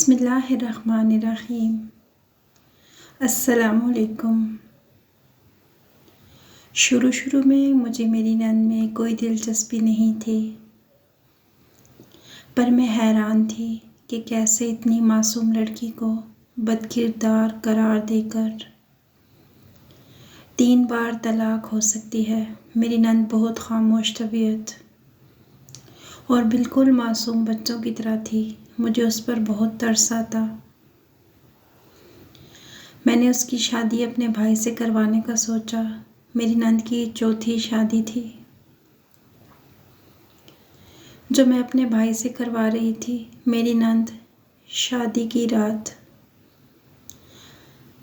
बिस्मिल्लाहिर्रहमानिर्रहीम। अस्सलामुअलैकुम। शुरू में मुझे मेरी नंद में कोई दिलचस्पी नहीं थी, पर मैं हैरान थी कि कैसे इतनी मासूम लड़की को बदकिरदार करार देकर 3 बार तलाक हो सकती है। मेरी नंद बहुत खामोश तबीयत और बिल्कुल मासूम बच्चों की तरह थी। मुझे उस पर बहुत तरस आता। मैंने उसकी शादी अपने भाई से करवाने का सोचा। मेरी नंद की चौथी शादी थी जो मैं अपने भाई से करवा रही थी। मेरी नंद शादी की रात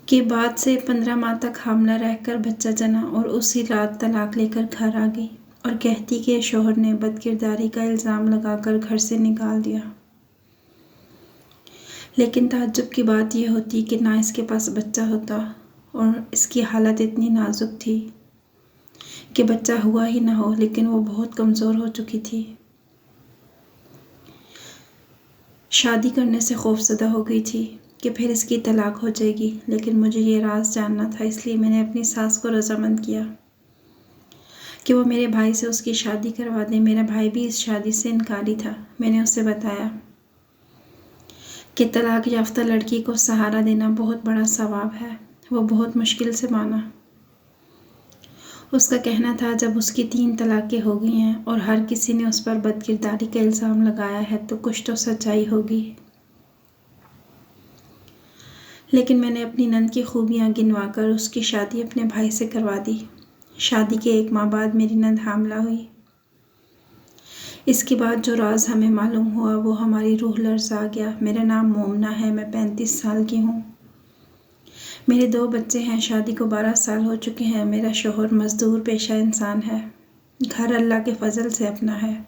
के बाद से 15 माह तक हामला रहकर बच्चा जना और उसी रात तलाक लेकर घर आ गई और कहती कि शौहर ने बदकिरदारी का इल्ज़ाम लगाकर घर से निकाल दिया। लेकिन ताज्जुब की बात यह होती कि ना इसके पास बच्चा होता और इसकी हालत इतनी नाजुक थी कि बच्चा हुआ ही ना हो, लेकिन वो बहुत कमज़ोर हो चुकी थी। शादी करने से खौफज़दा हो गई थी कि फिर इसकी तलाक हो जाएगी, लेकिन मुझे ये राज जानना था, इसलिए मैंने अपनी सास को रजामंद किया कि वो मेरे भाई से उसकी शादी करवा दे। मेरा भाई भी इस शादी से इनकारी था। मैंने उसे बताया कि तलाक याफ्ता लड़की को सहारा देना बहुत बड़ा सवाब है। वो बहुत मुश्किल से माना। उसका कहना था जब उसकी 3 तलाक़ें हो गई हैं और हर किसी ने उस पर बदकिरदारी का इल्ज़ाम लगाया है तो कुछ तो सच्चाई होगी। लेकिन मैंने अपनी नंद की खूबियाँ गिनवाकर उसकी शादी अपने भाई से करवा दी। शादी के 1 माह बाद मेरी नंद हामला हुई। इसके बाद जो राज हमें मालूम हुआ वो हमारी रूह लर्ज़ा गया। मेरा नाम मोमना है। मैं 35 साल की हूँ। मेरे 2 बच्चे हैं। शादी को 12 साल हो चुके हैं। मेरा शौहर मज़दूर पेशा इंसान है। घर अल्लाह के फजल से अपना है।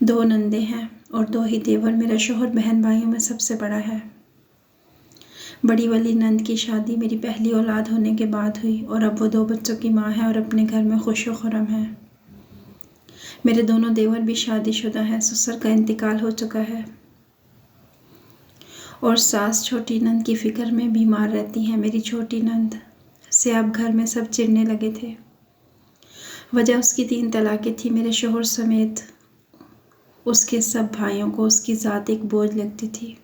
2 नंदे हैं और 2 ही देवर। मेरा शौहर बहन भाइयों में सबसे बड़ा है। बड़ी वाली नंद की शादी मेरी पहली औलाद होने के बाद हुई और अब वो 2 बच्चों की माँ है और अपने घर में खुशो खुर्रम है। मेरे दोनों देवर भी शादीशुदा हैं। ससुर का इंतकाल हो चुका है और सास छोटी नंद की फ़िक्र में बीमार रहती हैं। मेरी छोटी नंद से अब घर में सब चिढ़ने लगे थे। वजह उसकी 3 तलाक़ें थी। मेरे शौहर समेत उसके सब भाइयों को उसकी ज़ात एक बोझ लगती थी,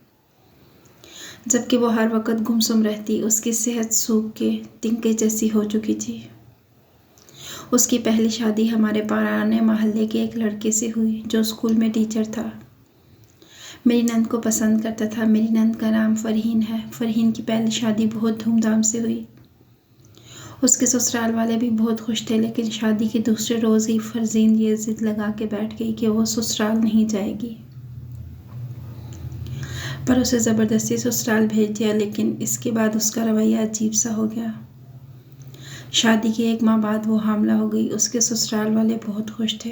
जबकि वो हर वक्त गुमसुम रहती। उसकी सेहत सूख के तिनके जैसी हो चुकी थी। उसकी पहली शादी हमारे पुराने मोहल्ले के एक लड़के से हुई जो स्कूल में टीचर था। मेरी नंद को पसंद करता था। मेरी नंद का नाम फ़रहीन है। फ़रहीन की पहली शादी बहुत धूमधाम से हुई। उसके ससुराल वाले भी बहुत खुश थे, लेकिन शादी के दूसरे रोज़ ही फ़रहीन ये ज़िद लगा के बैठ गई कि वो ससुराल नहीं जाएगी, पर उसे ज़बरदस्ती ससुराल भेज दिया। लेकिन इसके बाद उसका रवैया अजीब सा हो गया। शादी के 1 माह बाद वो हामला हो गई। उसके ससुराल वाले बहुत खुश थे,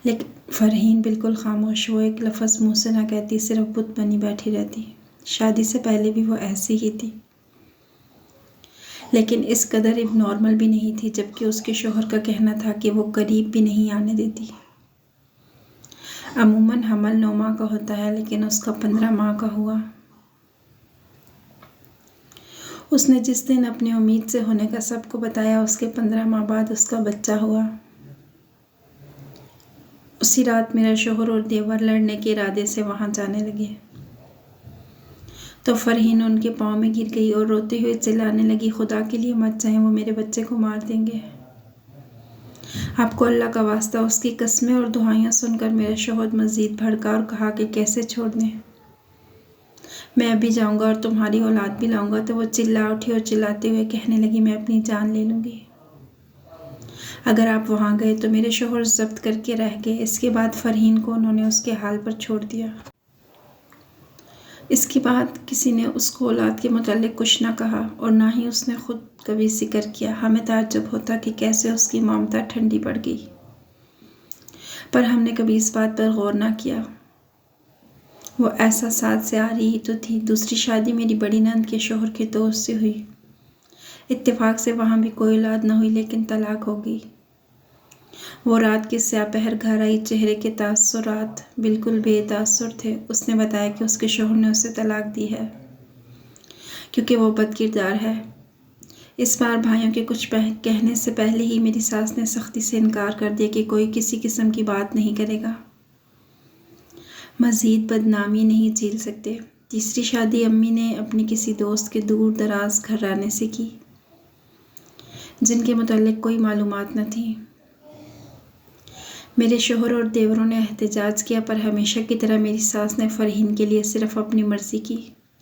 लेकिन फ़रहीन बिल्कुल खामोश। वो एक लफ्ज़ मुँह से ना कहती, सिर्फ बुत बनी बैठी रहती। शादी से पहले भी वो ऐसी ही थी, लेकिन इस कदर नॉर्मल भी नहीं थी, जबकि उसके शौहर का कहना था कि वो करीब भी नहीं आने देती। अमूमन हमल 9 माह का होता है, लेकिन उसका 15 माह का हुआ। उसने जिस दिन अपनी उम्मीद से होने का सबको बताया, उसके 15 माह बाद उसका बच्चा हुआ। उसी रात मेरा शौहर और देवर लड़ने के इरादे से वहाँ जाने लगे तो फ़रहीन उनके पाँव में गिर गई और रोते हुए चिल्लाने लगी, खुदा के लिए मत जाएं, वो मेरे बच्चे को मार देंगे। आपको अल्लाह का वास्ता। उसकी कस्में और दुआएं सुनकर मेरा शौहर मज़ीद भड़का और कहा कि कैसे छोड़ दें, मैं अभी जाऊंगा और तुम्हारी औलाद भी लाऊंगा। तो वो चिल्ला उठी और चिल्लाते हुए कहने लगी, मैं अपनी जान ले लूँगी अगर आप वहाँ गए। तो मेरे शौहर जब्त करके रह गए। इसके बाद फ़रहीन को उन्होंने उसके हाल पर छोड़ दिया। इसके बाद किसी ने उसको औलाद के मुतालिक कुछ ना कहा और ना ही उसने खुद कभी जिक्र किया। हमें ताज्जुब होता कि कैसे उसकी ममता ठंडी पड़ गई, पर हमने कभी इस बात पर गौर ना किया। वो ऐसा साथ से आ रही तो थी। दूसरी शादी मेरी बड़ी नंद के शौहर के दोस्त से हुई। इत्तेफाक से वहाँ भी कोई औलाद न हुई, लेकिन तलाक हो गई। वो रात के स्यापहर घर आई। चेहरे के तासुरात बिल्कुल बेतासुर थे। उसने बताया कि उसके शौहर ने उसे तलाक दी है क्योंकि वो बदकिरदार है। इस बार भाइयों के कुछ कहने से पहले ही मेरी सास ने सख्ती से इनकार कर दिया कि कोई किसी किस्म की बात नहीं करेगा। मज़ीद बदनामी नहीं झेल सकते। तीसरी शादी अम्मी ने अपनी किसी दोस्त के दूर दराज घराने से की जिनके मुतालिक कोई मालूमात न थी। मेरे शोहर और देवरों ने एहतजाज किया, पर हमेशा की तरह मेरी सास ने फरहीन के लिए सिर्फ अपनी मर्ज़ी की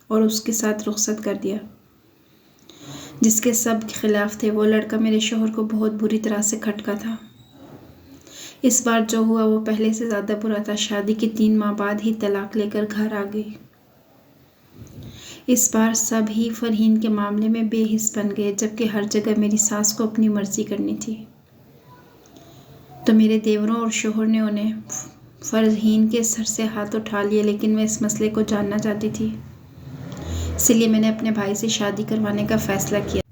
और उसके साथ रुखसत कर दिया, जिसके सब खिलाफ थे। वो लड़का मेरे शोहर को बहुत बुरी तरह से खटका था। इस बार जो हुआ वो पहले से ज़्यादा बुरा था। शादी के 3 माह बाद ही तलाक लेकर घर आ गई। इस बार सब ही फरहीन के मामले में बेहिस बन गए, जबकि हर जगह मेरी सास को अपनी मर्ज़ी करनी थी। तो मेरे देवरों और शोहर ने उन्हें फरहीन के सर से हाथ उठा लिए, लेकिन मैं इस मसले को जानना चाहती थी, इसलिए मैंने अपने भाई से शादी करवाने का फ़ैसला किया।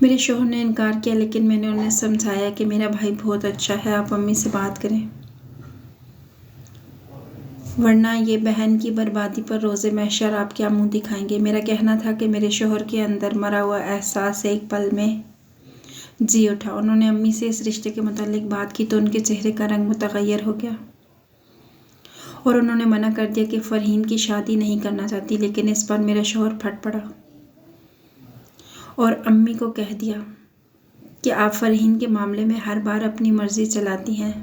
मेरे शोहर ने इनकार किया, लेकिन मैंने उन्हें समझाया कि मेरा भाई बहुत अच्छा है, आप अम्मी से बात करें, वरना ये बहन की बर्बादी पर रोज़े महशर आप क्या मुंह दिखाएंगे। मेरा कहना था कि मेरे शोहर के अंदर मरा हुआ एहसास एक पल में जी उठा। उन्होंने अम्मी से इस रिश्ते के मुतालिक बात की तो उनके चेहरे का रंग मुतगय्यर हो गया और उन्होंने मना कर दिया कि फरहीन की शादी नहीं करना चाहती। लेकिन इस पर मेरा शोहर फट पड़ा और अम्मी को कह दिया कि आप फरहीन के मामले में हर बार अपनी मर्ज़ी चलाती हैं,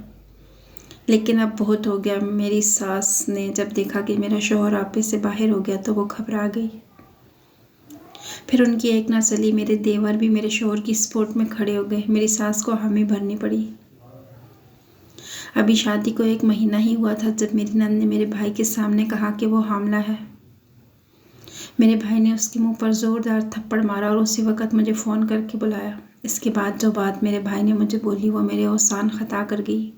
लेकिन अब बहुत हो गया। मेरी सास ने जब देखा कि मेरा शोहर आपे से बाहर हो गया तो वो घबरा गई। फिर उनकी एक ना चली। मेरे देवर भी मेरे शोहर की सपोर्ट में खड़े हो गए। मेरी सास को हामी भरनी पड़ी। अभी शादी को 1 महीना ही हुआ था जब मेरी नंद ने मेरे भाई के सामने कहा कि वो हामला है। मेरे भाई ने उसके मुंह पर ज़ोरदार थप्पड़ मारा और उसी वक्त मुझे फ़ोन करके बुलाया। इसके बाद जो बात मेरे भाई ने मुझे बोली वो मेरे औसान ख़ता कर गई।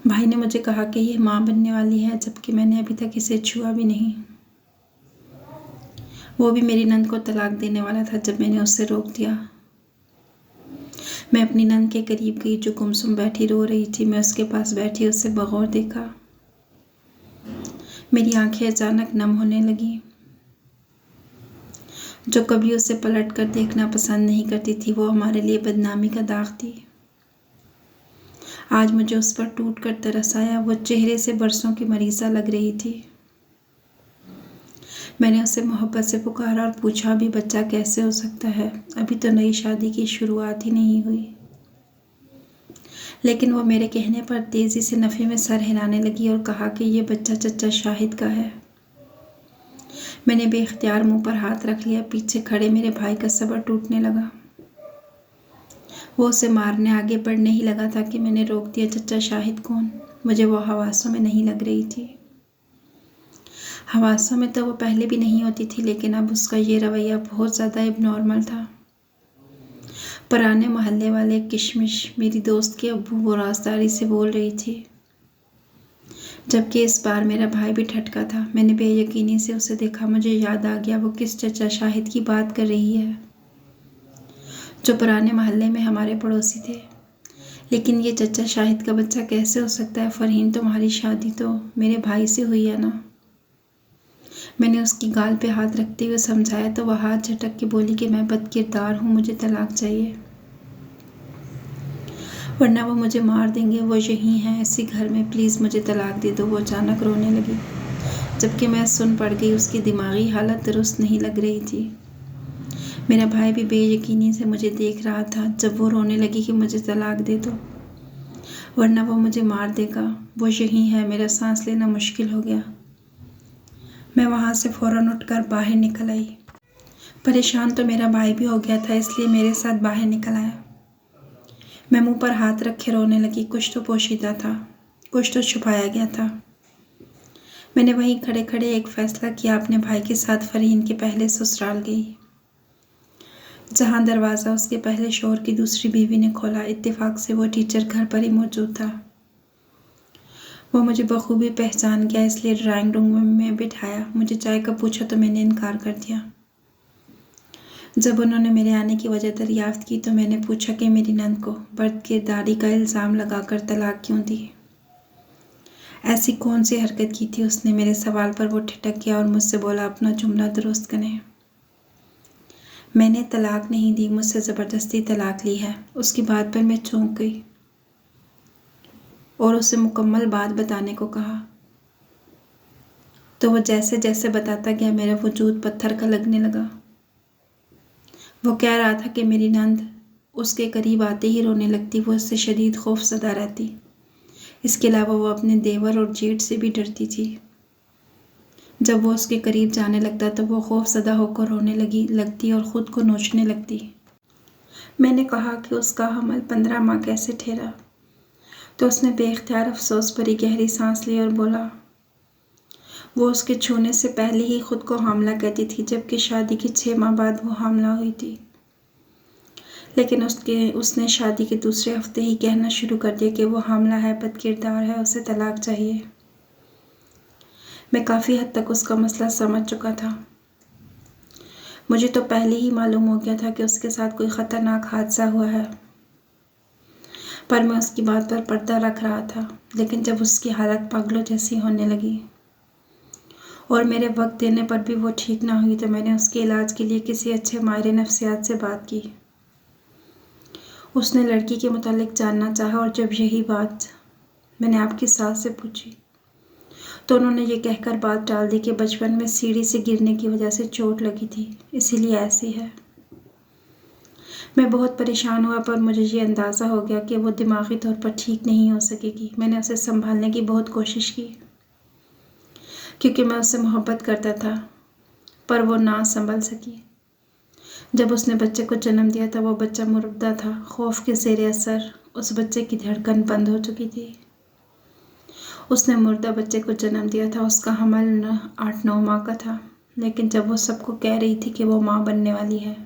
भाई ने मुझे कहा कि ये माँ बनने वाली है, जबकि मैंने अभी तक इसे छुआ भी नहीं। वो भी मेरी नंद को तलाक देने वाला था जब मैंने उससे रोक दिया। मैं अपनी नंद के करीब गई जो गुमसुम बैठी रो रही थी। मैं उसके पास बैठी उसे बगौर देखा। मेरी आंखें अचानक नम होने लगी। जो कभी उसे पलट कर देखना पसंद नहीं करती थी, वो हमारे लिए बदनामी का दाग थी। आज मुझे उस पर टूट कर तरस आया। वो चेहरे से बरसों की मरीज़ा लग रही थी। मैंने उसे मोहब्बत से पुकारा और पूछा, अभी बच्चा कैसे हो सकता है? अभी तो नई शादी की शुरुआत ही नहीं हुई। लेकिन वो मेरे कहने पर तेज़ी से नफ़े में सर हिलाने लगी और कहा कि ये बच्चा चचा शाहिद का है। मैंने बेख्तियार मुंह पर हाथ रख लिया। पीछे खड़े मेरे भाई का सब्र टूटने लगा। वो उसे मारने आगे बढ़ने ही लगा था कि मैंने रोक दिया। चचा शाहिद कौन? मुझे वो हवासों में नहीं लग रही थी। हवासों में तो वो पहले भी नहीं होती थी, लेकिन अब उसका ये रवैया बहुत ज़्यादा एबनॉर्मल था। पुराने मोहल्ले वाले किशमिश मेरी दोस्त के अब्बू वो राजदारी से बोल रही थी, जबकि इस बार मेरा भाई भी ठटका था। मैंने बेयकीनी से उसे देखा। मुझे याद आ गया वो किस चचा शाहिद की बात कर रही है, जो पुराने मोहल्ले में हमारे पड़ोसी थे। लेकिन ये चचा शाहिद का बच्चा कैसे हो सकता है? फरहीन, तुम्हारी शादी तो मेरे भाई से हुई है ना? मैंने उसकी गाल पे हाथ रखते हुए समझाया तो वह हाथ झटक के बोली कि मैं बदकिरदार हूँ, मुझे तलाक चाहिए, वरना वो मुझे मार देंगे। वो यहीं हैं इसी घर में, प्लीज़ मुझे तलाक दे दो। वो अचानक रोने लगी, जबकि मैं सुन पड़ गई। उसकी दिमागी हालत दुरुस्त नहीं लग रही थी। मेरा भाई भी बेयकीनी से मुझे देख रहा था जब वो रोने लगी कि मुझे तलाक दे दो, वरना वो मुझे मार देगा। वो यहीं है। मेरा सांस लेना मुश्किल हो गया। मैं वहाँ से फ़ौरन उठकर बाहर निकल आई। परेशान तो मेरा भाई भी हो गया था, इसलिए मेरे साथ बाहर निकल आया। मैं मुंह पर हाथ रखे रोने लगी। कुछ तो पोशीदा था, कुछ तो छुपाया गया था। मैंने वहीं खड़े खड़े एक फ़ैसला किया। अपने भाई के साथ फरहीन के पहले ससुराल गई, जहाँ दरवाज़ा उसके पहले शोहर की दूसरी बीवी ने खोला। इत्तेफाक से वो टीचर घर पर ही मौजूद था। वो मुझे बखूबी पहचान गया, इसलिए ड्राइंग रूम में बिठाया। मुझे चाय का पूछा तो मैंने इनकार कर दिया। जब उन्होंने मेरे आने की वजह दरियाफ्त की तो मैंने पूछा कि मेरी नंद को बदकिरदारी का इल्ज़ाम लगाकर तलाक क्यों दी। ऐसी कौन सी हरकत की थी उसने। मेरे सवाल पर वो ठिठक गया और मुझसे बोला, अपना जुमला दुरुस्त करें। मैंने तलाक नहीं दी, मुझसे ज़बरदस्ती तलाक ली है। उसकी बात पर मैं चौंक गई और उसे मुकम्मल बात बताने को कहा तो वो जैसे जैसे बताता गया मेरा वजूद पत्थर का लगने लगा। वो कह रहा था कि मेरी नंद उसके करीब आते ही रोने लगती, वो उससे शदीद खौफज़दा रहती। इसके अलावा वो अपने देवर और जेठ से भी डरती थी। जब वो उसके करीब जाने लगता तो वो खौफज़दा होकर रोने लगती और ख़ुद को नोचने लगती। मैंने कहा कि उसका हमल 15 माह कैसे ठहरा तो उसने बेख्तियार अफसोस भरी गहरी सांस ली और बोला, वो उसके छूने से पहले ही ख़ुद को हामला कहती थी, जबकि शादी के 6 माह बाद वो हामला हुई थी। लेकिन उसने शादी के दूसरे हफ्ते ही कहना शुरू कर दिया कि वो हामला है, बदकिरदार है, उसे तलाक चाहिए। मैं काफ़ी हद तक उसका मसला समझ चुका था। मुझे तो पहले ही मालूम हो गया था कि उसके साथ कोई ख़तरनाक हादसा हुआ है, पर मैं उसकी बात पर पर्दा रख रहा था। लेकिन जब उसकी हालत पागलों जैसी होने लगी और मेरे वक्त देने पर भी वो ठीक ना हुई तो मैंने उसके इलाज के लिए किसी अच्छे माहिर नफ्सियात से बात की। उसने लड़की के मुतालिक जानना चाहा और जब यही बात मैंने आपकी सास से पूछी तो उन्होंने ये कहकर बात टाल दी कि बचपन में सीढ़ी से गिरने की वजह से चोट लगी थी, इसीलिए ऐसी है। मैं बहुत परेशान हुआ, पर मुझे ये अंदाज़ा हो गया कि वो दिमागी तौर पर ठीक नहीं हो सकेगी। मैंने उसे संभालने की बहुत कोशिश की क्योंकि मैं उससे मोहब्बत करता था, पर वो ना संभल सकी। जब उसने बच्चे को जन्म दिया था वो बच्चा मुर्दा था। खौफ के ज़ेर असर उस बच्चे की धड़कन बंद हो चुकी थी। उसने मुर्दा बच्चे को जन्म दिया था। उसका हमल 8-9 माह का था। लेकिन जब वो सबको कह रही थी कि वो माँ बनने वाली है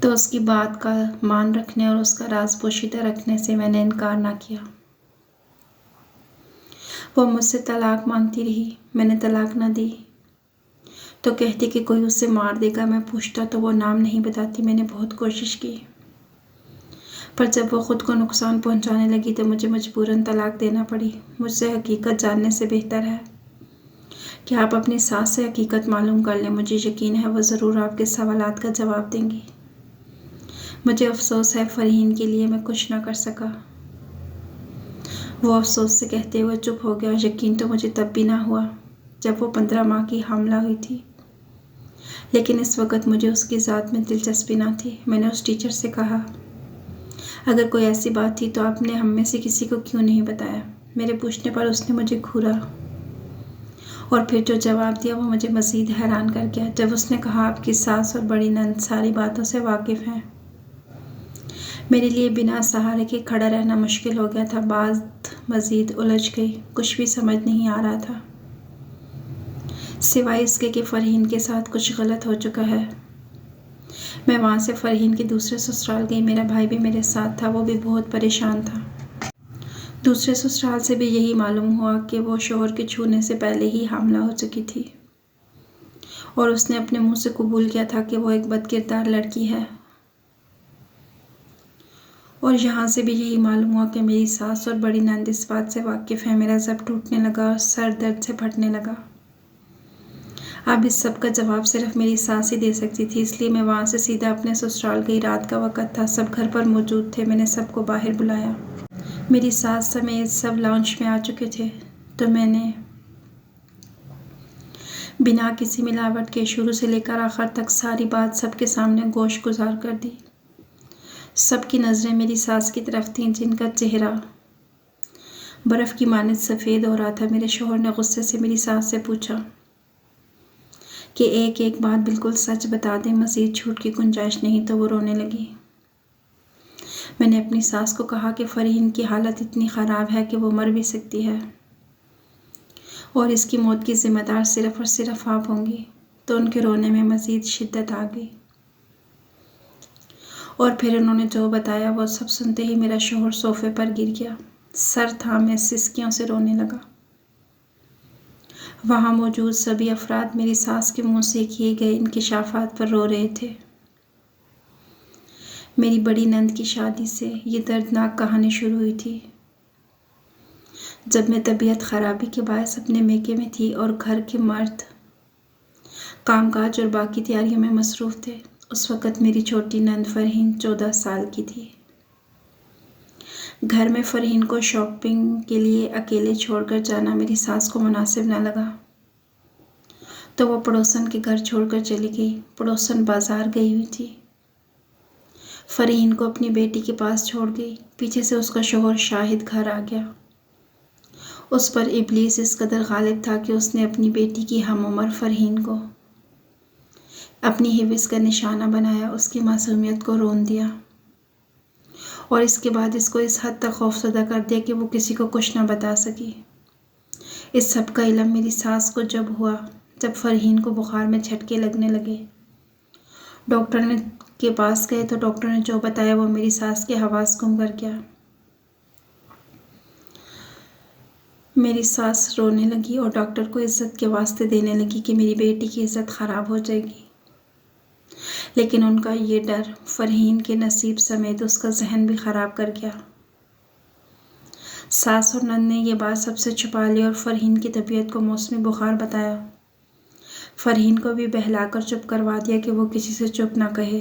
तो उसकी बात का मान रखने और उसका राज पोशीदा रखने से मैंने इनकार ना किया। वो मुझसे तलाक मांगती रही, मैंने तलाक ना दी तो कहती कि कोई उसे मार देगा। मैं पूछता तो वो नाम नहीं बताती। मैंने बहुत कोशिश की, पर जब वो ख़ुद को नुकसान पहुंचाने लगी तो मुझे मजबूरन तलाक देना पड़ी। मुझसे हकीकत जानने से बेहतर है कि आप अपनी सास से हकीकत मालूम कर लें। मुझे यकीन है वो ज़रूर आपके सवालात का जवाब देंगी। मुझे अफसोस है फ़रहीन के लिए मैं कुछ ना कर सका। वो अफसोस से कहते हुए चुप हो गया। यकीन तो मुझे तब भी ना हुआ जब वो 15 माह की हामला हुई थी, लेकिन इस वक्त मुझे उसकी ज़ात में दिलचस्पी ना थी। मैंने उस टीचर से कहा, अगर कोई ऐसी बात थी तो आपने हम में से किसी को क्यों नहीं बताया। मेरे पूछने पर उसने मुझे घूरा और फिर जो जवाब दिया वो मुझे मज़ीद हैरान कर गया। जब उसने कहा, आपकी सास और बड़ी नंद सारी बातों से वाकिफ़ हैं। मेरे लिए बिना सहारे के खड़ा रहना मुश्किल हो गया था। बात मज़ीद उलझ गई, कुछ भी समझ नहीं आ रहा था सिवाय इसके कि फ़रहीन के साथ कुछ गलत हो चुका है। मैं वहाँ से फ़रहीन के दूसरे ससुराल गई। मेरा भाई भी मेरे साथ था, वो भी बहुत परेशान था। दूसरे ससुराल से भी यही मालूम हुआ कि वो शोहर के छूने से पहले ही हामला हो चुकी थी और उसने अपने मुंह से कबूल किया था कि वो एक बदकिरदार लड़की है। और यहाँ से भी यही मालूम हुआ कि मेरी सास और बड़ी नंद इस बात से वाकिफ़ है। मेरा ज़ब टूटने लगा और सर दर्द से फटने लगा। अब इस सब का जवाब सिर्फ मेरी सास ही दे सकती थी, इसलिए मैं वहाँ से सीधा अपने ससुराल गई। रात का वक़्त था, सब घर पर मौजूद थे। मैंने सबको बाहर बुलाया। मेरी सास समेत सब लाउंज में आ चुके थे तो मैंने बिना किसी मिलावट के शुरू से लेकर आखिर तक सारी बात सबके सामने गोश गुजार कर दी। सबकी नज़रें मेरी सास की तरफ थीं, जिनका चेहरा बर्फ़ की मानित सफ़ेद हो रहा था। मेरे शौहर ने गुस्से से मेरी सास से पूछा कि एक एक बात बिल्कुल सच बता दें, मज़ीद झूठ की गुंजाइश नहीं। तो वो रोने लगी। मैंने अपनी सास को कहा कि फ़रहीन की हालत इतनी ख़राब है कि वो मर भी सकती है और इसकी मौत की ज़िम्मेदार सिर्फ़ और सिर्फ आप होंगी। तो उनके रोने में मज़ीद शिद्दत आ गई और फिर उन्होंने जो बताया वो सब सुनते ही मेरा शौहर सोफ़े पर गिर गया, सर थामे सिसकियों से रोने लगा। वहाँ मौजूद सभी अफराद मेरी सास के मुंह से किए गए इंकिशाफात पर रो रहे थे। मेरी बड़ी नंद की शादी से ये दर्दनाक कहानी शुरू हुई थी, जब मैं तबीयत खराबी के बायस अपने मेके में थी और घर के मर्द कामकाज और बाकी तैयारियों में मसरूफ़ थे। उस वक़्त मेरी छोटी नंद फ़रहीन 14 साल की थी। घर में फ़रहीन को शॉपिंग के लिए अकेले छोड़कर जाना मेरी सास को मुनासिब न लगा, तो वो पड़ोसन के घर छोड़कर चली गई। पड़ोसन बाज़ार गई हुई थी। फ़रहीन को अपनी बेटी के पास छोड़ गई। पीछे से उसका शौहर शाहिद घर आ गया। उस पर इब्लीस इस कदर गालिब था कि उसने अपनी बेटी की हम उम्र फ़रहीन को अपनी हिविस का निशाना बनाया, उसकी मासूमियत को रोन दिया और इसके बाद इसको इस हद तक खौफज़दा कर दिया कि वो किसी को कुछ ना बता सकी। इस सब का इल्म मेरी सास को जब हुआ, जब फ़रहीन को बुखार में झटके लगने लगे। डॉक्टर के पास गए तो डॉक्टर ने जो बताया वो मेरी सास के हवास गुम कर गया। मेरी सास रोने लगी और डॉक्टर को इज़्ज़त के वास्ते देने लगी कि मेरी बेटी की इज़्ज़त ख़राब हो जाएगी। लेकिन उनका ये डर फ़रहीन के नसीब समेत उसका जहन भी ख़राब कर गया। सास और नंद ने ये बात सबसे छुपा ली और फ़रहीन की तबीयत को मौसमी बुखार बताया। फ़रहीन को भी बहलाकर चुप करवा दिया कि वो किसी से चुप ना कहे,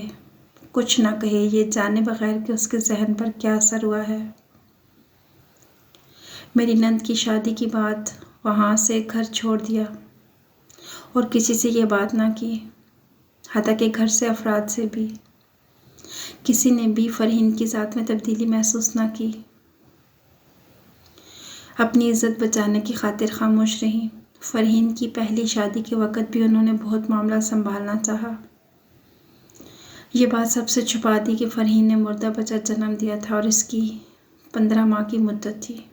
कुछ ना कहे, ये जाने बगैर कि उसके जहन पर क्या असर हुआ है। मेरी नंद की शादी की बात वहाँ से घर छोड़ दिया और किसी से ये बात ना की, हत्ता के घर से अफराद से भी किसी ने भी फ़रहीन की ज़ात में तब्दीली महसूस ना की। अपनी इज़्ज़त बचाने की खातिर खामोश रही। फ़रहीन की पहली शादी के वक़्त भी उन्होंने बहुत मामला संभालना चाहा। ये बात सबसे छुपा दी कि फ़रहीन ने मुर्दा बच्चा जन्म दिया था और इसकी 15 माह की मुद्दत थी।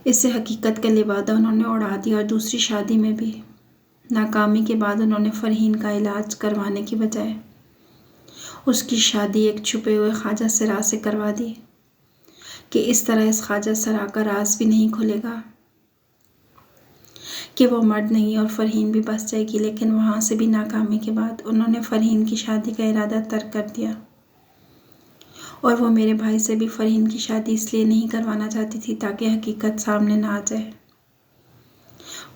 इससे हकीकत का लिबादा उन्होंने उड़ा दिया और दूसरी शादी में भी नाकामी के बाद उन्होंने फ़रहीन का इलाज करवाने की बजाय उसकी शादी एक छुपे हुए ख्वाजा सरा से करवा दी कि इस तरह इस ख्वाजा सरा का राज भी नहीं खुलेगा कि वो मर्द नहीं और फ़रहीन भी बस जाएगी। लेकिन वहाँ से भी नाकामी के बाद उन्होंने फ़रहीन की शादी का इरादा तर्क कर दिया और वो मेरे भाई से भी फ़रहीन की शादी इसलिए नहीं करवाना चाहती थी ताकि हकीकत सामने ना आ जाए।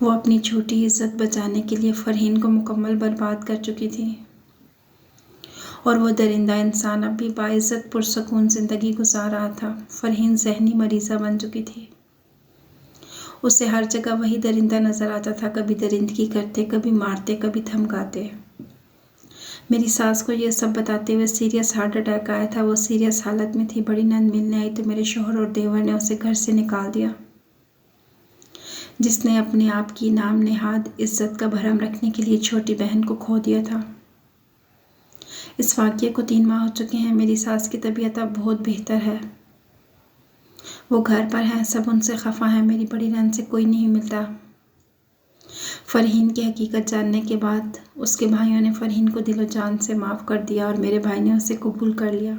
वो अपनी छोटी इज़्ज़त बचाने के लिए फ़रहीन को मुकम्मल बर्बाद कर चुकी थी और वो दरिंदा इंसान अब भी बाइज़्ज़त पुरसकून ज़िंदगी गुजार रहा था। फ़रहीन ज़हनी मरीज़ा बन चुकी थी। उसे हर जगह वही दरिंदा नज़र आता था, कभी दरिंदगी करते, कभी मारते, कभी धमकाते। मेरी सास को ये सब बताते हुए सीरियस हार्ट अटैक आया था। वो सीरियस हालत में थी। बड़ी नंद मिलने आई तो मेरे शौहर और देवर ने उसे घर से निकाल दिया, जिसने अपने आप की नाम नेहाद इज़्ज़त का भरम रखने के लिए छोटी बहन को खो दिया था। इस वाक़ये को 3 माह हो चुके हैं। मेरी सास की तबीयत अब बहुत बेहतर है। वो घर पर हैं, सब उनसे खफा हैं। मेरी बड़ी नंद से कोई नहीं मिलता। फ़रहीन की हकीकत जानने के बाद उसके भाइयों ने फ़रहीन को दिलो जान से माफ़ कर दिया और मेरे भाई ने उसे कबूल कर लिया।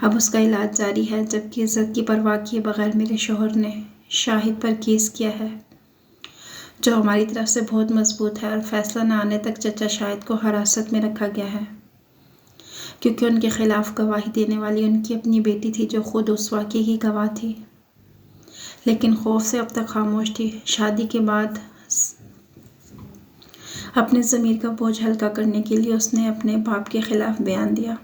अब उसका इलाज जारी है, जबकि इज़्ज़त की परवाह किए बगैर मेरे शौहर ने शाहिद पर केस किया है, जो हमारी तरफ से बहुत मजबूत है और फैसला न आने तक चचा शाहिद को हिरासत में रखा गया है, क्योंकि उनके ख़िलाफ़ गवाही देने वाली उनकी अपनी बेटी थी, जो ख़ुद उस वाक़ये की गवाह थी, लेकिन खौफ से अब तक खामोश थी। शादी के बाद अपने ज़मीर का बोझ हल्का करने के लिए उसने अपने बाप के ख़िलाफ़ बयान दिया।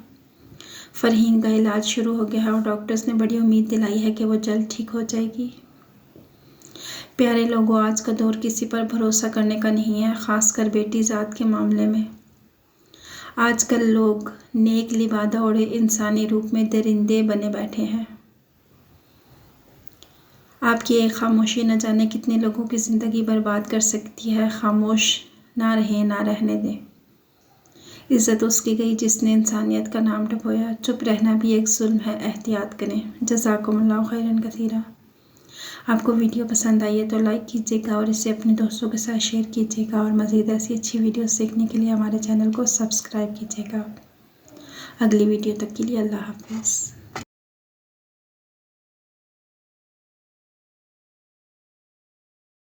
फ़रहीन का इलाज शुरू हो गया है और डॉक्टर्स ने बड़ी उम्मीद दिलाई है कि वो जल्द ठीक हो जाएगी। प्यारे लोगों, आज का दौर किसी पर भरोसा करने का नहीं है, ख़ासकर बेटी ज़ात के मामले में। आजकल लोग नेक लिबादा ओढ़े इंसानी रूप में दरिंदे बने बैठे हैं। आपकी एक खामोशी न जाने कितने लोगों की ज़िंदगी बर्बाद कर सकती है। खामोश ना रहें, ना रहने दें। इज़्ज़त उसकी गई जिसने इंसानियत का नाम डुबोया। चुप रहना भी एक जुल्म है, एहतियात करें। जज़ाकुमुल्लाहु खैरन कसीरा। आपको वीडियो पसंद आई है तो लाइक कीजिएगा और इसे अपने दोस्तों के साथ शेयर कीजिएगा और मज़ीद ऐसी अच्छी वीडियोस देखने के लिए हमारे चैनल को सब्सक्राइब कीजिएगा। अगली वीडियो तक के लिए अल्लाह हाफ़िज़।